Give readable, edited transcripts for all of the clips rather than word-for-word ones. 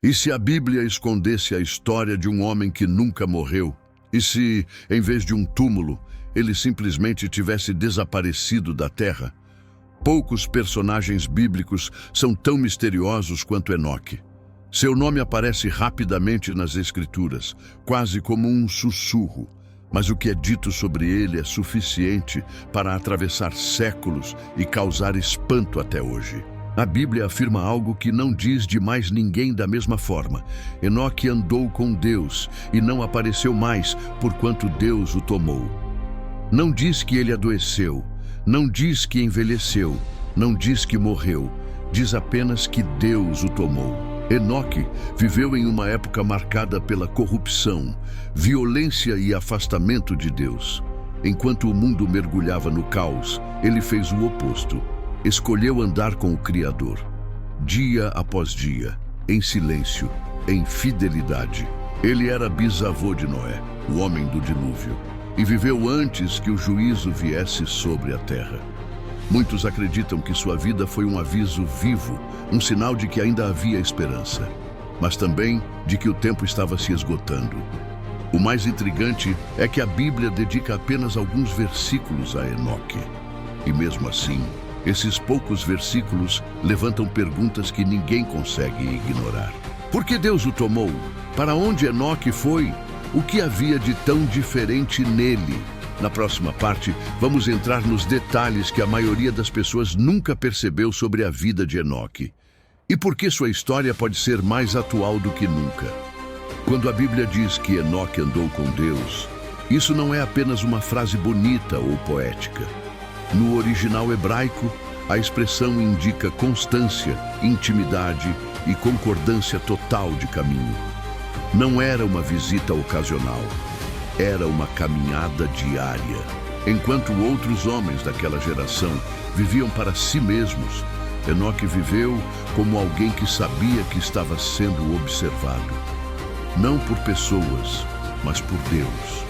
E se a Bíblia escondesse a história de um homem que nunca morreu? E se, em vez de um túmulo, ele simplesmente tivesse desaparecido da terra? Poucos personagens bíblicos são tão misteriosos quanto Enoque. Seu nome aparece rapidamente nas Escrituras, quase como um sussurro. Mas o que é dito sobre ele é suficiente para atravessar séculos e causar espanto até hoje. A Bíblia afirma algo que não diz de mais ninguém da mesma forma. Enoque andou com Deus e não apareceu mais, porquanto Deus o tomou. Não diz que ele adoeceu, não diz que envelheceu, não diz que morreu, diz apenas que Deus o tomou. Enoque viveu em uma época marcada pela corrupção, violência e afastamento de Deus. Enquanto o mundo mergulhava no caos, ele fez o oposto. Escolheu andar com o Criador, dia após dia, em silêncio, em fidelidade. Ele era bisavô de Noé, o homem do dilúvio, e viveu antes que o juízo viesse sobre a terra. Muitos acreditam que sua vida foi um aviso vivo, um sinal de que ainda havia esperança, mas também de que o tempo estava se esgotando. O mais intrigante é que a Bíblia dedica apenas alguns versículos a Enoque. E mesmo assim, esses poucos versículos levantam perguntas que ninguém consegue ignorar. Por que Deus o tomou? Para onde Enoque foi? O que havia de tão diferente nele? Na próxima parte, vamos entrar nos detalhes que a maioria das pessoas nunca percebeu sobre a vida de Enoque. E por que sua história pode ser mais atual do que nunca. Quando a Bíblia diz que Enoque andou com Deus, isso não é apenas uma frase bonita ou poética. No original hebraico, a expressão indica constância, intimidade e concordância total de caminho. Não era uma visita ocasional, era uma caminhada diária. Enquanto outros homens daquela geração viviam para si mesmos, Enoque viveu como alguém que sabia que estava sendo observado. Não por pessoas, mas por Deus.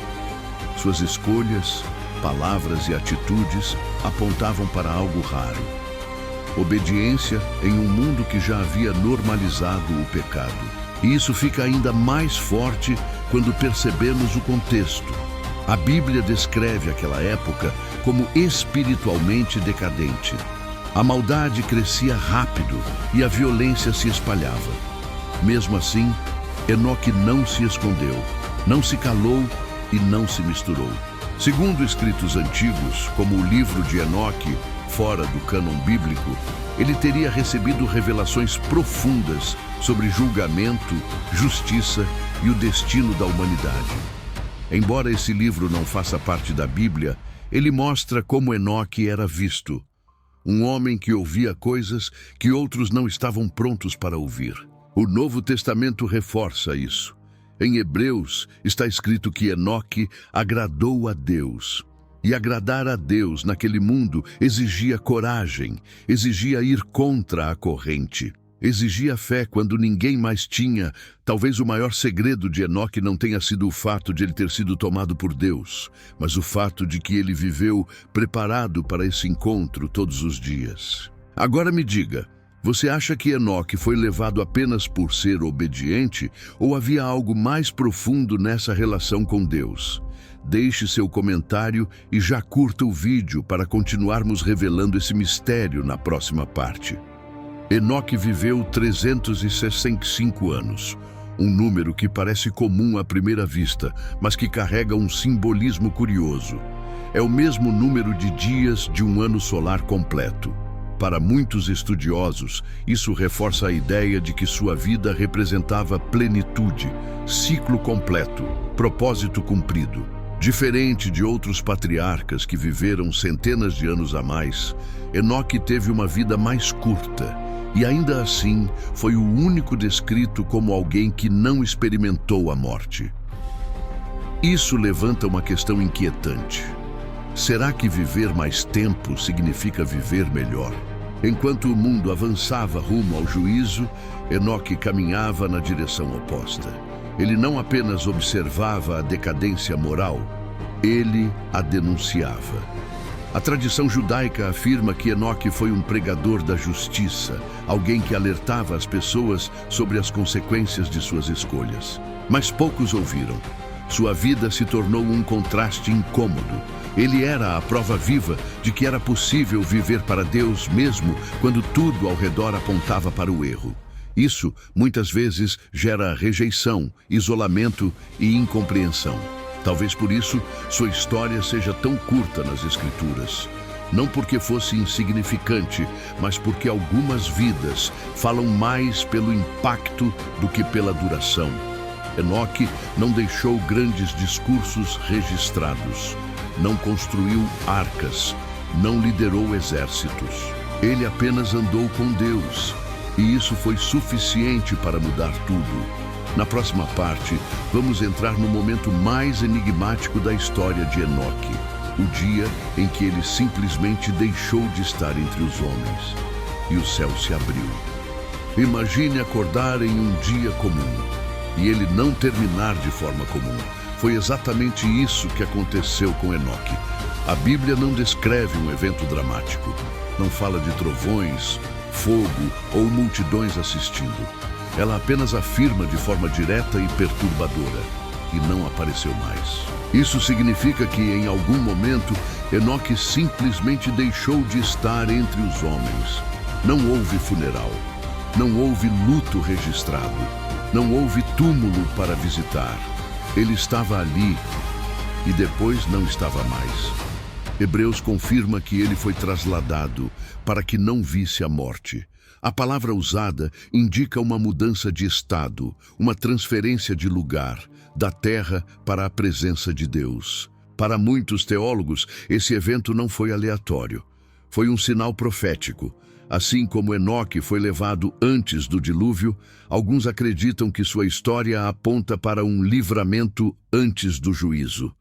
Suas escolhas, palavras e atitudes apontavam para algo raro. Obediência em um mundo que já havia normalizado o pecado. E isso fica ainda mais forte quando percebemos o contexto. A Bíblia descreve aquela época como espiritualmente decadente. A maldade crescia rápido e a violência se espalhava. Mesmo assim, Enoque não se escondeu, não se calou e não se misturou. Segundo escritos antigos, como o livro de Enoque, fora do cânon bíblico, ele teria recebido revelações profundas sobre julgamento, justiça e o destino da humanidade. Embora esse livro não faça parte da Bíblia, ele mostra como Enoque era visto. Um homem que ouvia coisas que outros não estavam prontos para ouvir. O Novo Testamento reforça isso. Em Hebreus está escrito que Enoque agradou a Deus. E agradar a Deus naquele mundo exigia coragem, exigia ir contra a corrente, exigia fé quando ninguém mais tinha. Talvez o maior segredo de Enoque não tenha sido o fato de ele ter sido tomado por Deus, mas o fato de que ele viveu preparado para esse encontro todos os dias. Agora me diga, você acha que Enoque foi levado apenas por ser obediente ou havia algo mais profundo nessa relação com Deus? Deixe seu comentário e já curta o vídeo para continuarmos revelando esse mistério na próxima parte. Enoque viveu 365 anos, um número que parece comum à primeira vista, mas que carrega um simbolismo curioso. É o mesmo número de dias de um ano solar completo. Para muitos estudiosos, isso reforça a ideia de que sua vida representava plenitude, ciclo completo, propósito cumprido. Diferente de outros patriarcas que viveram centenas de anos a mais, Enoque teve uma vida mais curta e ainda assim foi o único descrito como alguém que não experimentou a morte. Isso levanta uma questão inquietante. Será que viver mais tempo significa viver melhor? Enquanto o mundo avançava rumo ao juízo, Enoque caminhava na direção oposta. Ele não apenas observava a decadência moral, ele a denunciava. A tradição judaica afirma que Enoque foi um pregador da justiça, alguém que alertava as pessoas sobre as consequências de suas escolhas. Mas poucos ouviram. Sua vida se tornou um contraste incômodo. Ele era a prova viva de que era possível viver para Deus mesmo quando tudo ao redor apontava para o erro. Isso, muitas vezes, gera rejeição, isolamento e incompreensão. Talvez por isso, sua história seja tão curta nas Escrituras. Não porque fosse insignificante, mas porque algumas vidas falam mais pelo impacto do que pela duração. Enoque não deixou grandes discursos registrados, não construiu arcas, não liderou exércitos. Ele apenas andou com Deus, e isso foi suficiente para mudar tudo. Na próxima parte, vamos entrar no momento mais enigmático da história de Enoque, o dia em que ele simplesmente deixou de estar entre os homens, e o céu se abriu. Imagine acordar em um dia comum, e ele não terminar de forma comum. Foi exatamente isso que aconteceu com Enoque. A Bíblia não descreve um evento dramático, não fala de trovões, fogo ou multidões assistindo. Ela apenas afirma de forma direta e perturbadora, e não apareceu mais. Isso significa que, em algum momento, Enoque simplesmente deixou de estar entre os homens. Não houve funeral, não houve luto registrado, não houve túmulo para visitar. Ele estava ali e depois não estava mais. Hebreus confirma que ele foi trasladado para que não visse a morte. A palavra usada indica uma mudança de estado, uma transferência de lugar, da terra para a presença de Deus. Para muitos teólogos, esse evento não foi aleatório. Foi um sinal profético. Assim como Enoque foi levado antes do dilúvio, alguns acreditam que sua história aponta para um livramento antes do juízo.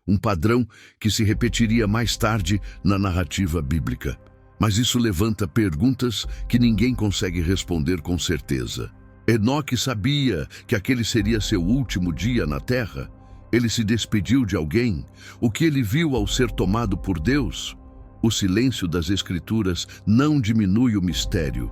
Um padrão que se repetiria mais tarde na narrativa bíblica. Mas isso levanta perguntas que ninguém consegue responder com certeza. Enoque sabia que aquele seria seu último dia na terra? Ele se despediu de alguém? O que ele viu ao ser tomado por Deus? O silêncio das Escrituras não diminui o mistério,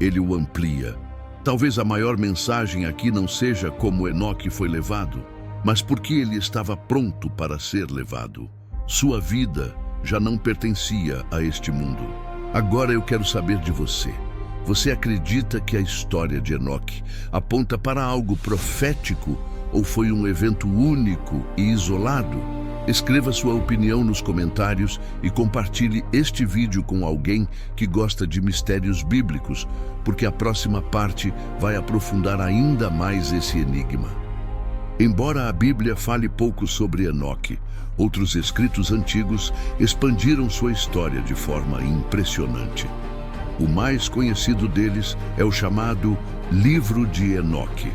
ele o amplia. Talvez a maior mensagem aqui não seja como Enoque foi levado, mas porque ele estava pronto para ser levado. Sua vida já não pertencia a este mundo. Agora eu quero saber de você. Você acredita que a história de Enoque aponta para algo profético ou foi um evento único e isolado? Escreva sua opinião nos comentários e compartilhe este vídeo com alguém que gosta de mistérios bíblicos, porque a próxima parte vai aprofundar ainda mais esse enigma. Embora a Bíblia fale pouco sobre Enoque, outros escritos antigos expandiram sua história de forma impressionante. O mais conhecido deles é o chamado Livro de Enoque,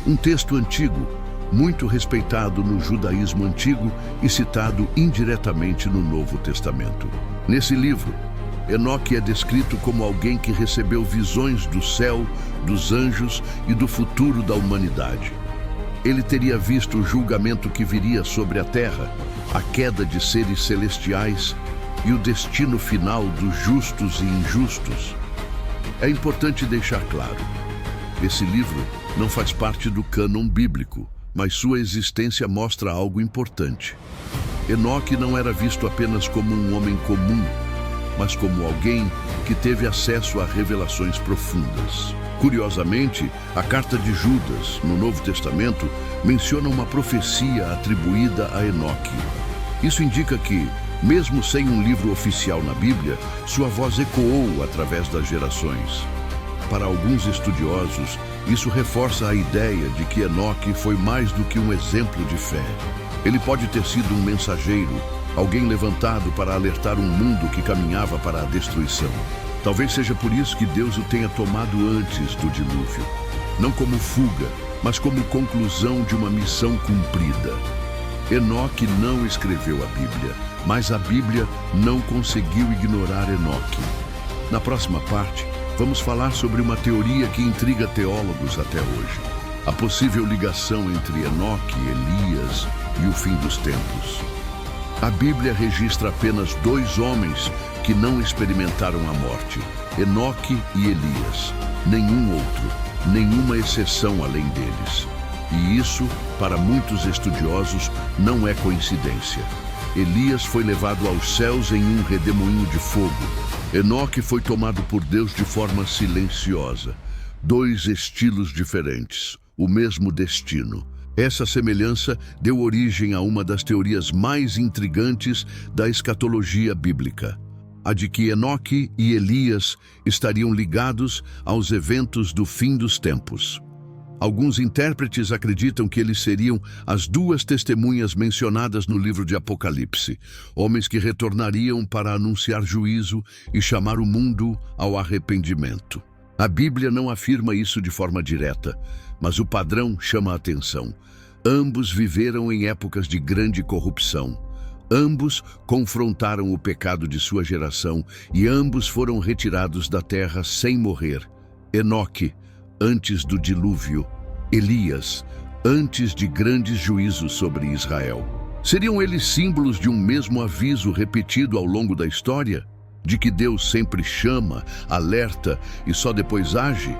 um texto antigo, muito respeitado no judaísmo antigo e citado indiretamente no Novo Testamento. Nesse livro, Enoque é descrito como alguém que recebeu visões do céu, dos anjos e do futuro da humanidade. Ele teria visto o julgamento que viria sobre a terra, a queda de seres celestiais e o destino final dos justos e injustos. É importante deixar claro, esse livro não faz parte do cânon bíblico, mas sua existência mostra algo importante. Enoque não era visto apenas como um homem comum, mas como alguém que teve acesso a revelações profundas. Curiosamente, a carta de Judas, no Novo Testamento, menciona uma profecia atribuída a Enoque. Isso indica que, mesmo sem um livro oficial na Bíblia, sua voz ecoou através das gerações. Para alguns estudiosos, isso reforça a ideia de que Enoque foi mais do que um exemplo de fé. Ele pode ter sido um mensageiro, alguém levantado para alertar um mundo que caminhava para a destruição. Talvez seja por isso que Deus o tenha tomado antes do dilúvio. Não como fuga, mas como conclusão de uma missão cumprida. Enoque não escreveu a Bíblia, mas a Bíblia não conseguiu ignorar Enoque. Na próxima parte, vamos falar sobre uma teoria que intriga teólogos até hoje. A possível ligação entre Enoque, Elias e o fim dos tempos. A Bíblia registra apenas 2 homens que não experimentaram a morte: Enoque e Elias. Nenhum outro, nenhuma exceção além deles. E isso, para muitos estudiosos, não é coincidência. Elias foi levado aos céus em um redemoinho de fogo. Enoque foi tomado por Deus de forma silenciosa. 2 estilos diferentes, o mesmo destino. Essa semelhança deu origem a uma das teorias mais intrigantes da escatologia bíblica: a de que Enoque e Elias estariam ligados aos eventos do fim dos tempos. Alguns intérpretes acreditam que eles seriam as 2 testemunhas mencionadas no livro de Apocalipse, homens que retornariam para anunciar juízo e chamar o mundo ao arrependimento. A Bíblia não afirma isso de forma direta, mas o padrão chama a atenção. Ambos viveram em épocas de grande corrupção. Ambos confrontaram o pecado de sua geração e ambos foram retirados da terra sem morrer. Enoque, antes do dilúvio; Elias, antes de grandes juízos sobre Israel. Seriam eles símbolos de um mesmo aviso repetido ao longo da história? De que Deus sempre chama, alerta e só depois age?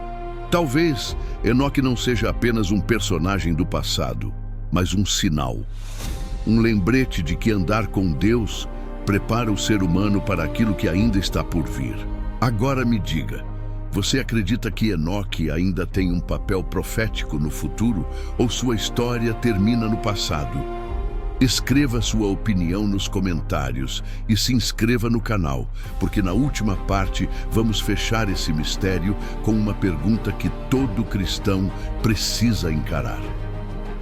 Talvez Enoque não seja apenas um personagem do passado, mas um sinal. Um lembrete de que andar com Deus prepara o ser humano para aquilo que ainda está por vir. Agora me diga, você acredita que Enoque ainda tem um papel profético no futuro ou sua história termina no passado? Escreva sua opinião nos comentários e se inscreva no canal, porque na última parte vamos fechar esse mistério com uma pergunta que todo cristão precisa encarar.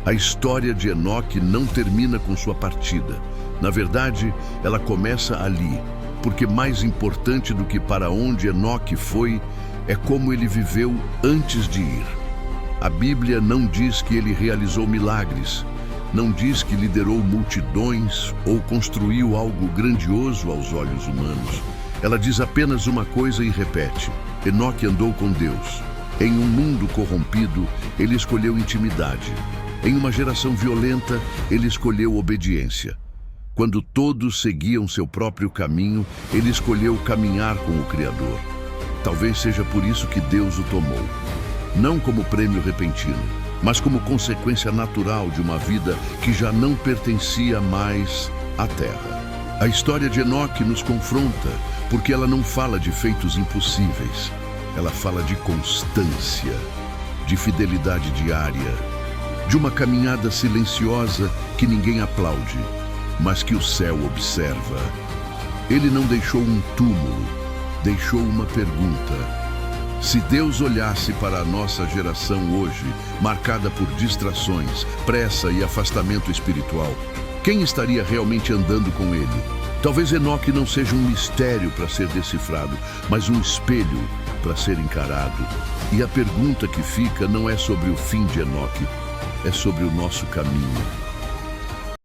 A história de Enoque não termina com sua partida. Na verdade, ela começa ali, porque mais importante do que para onde Enoque foi, é como ele viveu antes de ir. A Bíblia não diz que ele realizou milagres, não diz que liderou multidões ou construiu algo grandioso aos olhos humanos. Ela diz apenas uma coisa e repete: Enoque andou com Deus. Em um mundo corrompido, ele escolheu intimidade. Em uma geração violenta, ele escolheu obediência. Quando todos seguiam seu próprio caminho, ele escolheu caminhar com o Criador. Talvez seja por isso que Deus o tomou. Não como prêmio repentino, mas como consequência natural de uma vida que já não pertencia mais à terra. A história de Enoque nos confronta, porque ela não fala de feitos impossíveis. Ela fala de constância, de fidelidade diária, de uma caminhada silenciosa que ninguém aplaude, mas que o céu observa. Ele não deixou um túmulo, deixou uma pergunta. Se Deus olhasse para a nossa geração hoje, marcada por distrações, pressa e afastamento espiritual, quem estaria realmente andando com ele? Talvez Enoque não seja um mistério para ser decifrado, mas um espelho para ser encarado. E a pergunta que fica não é sobre o fim de Enoque, é sobre o nosso caminho.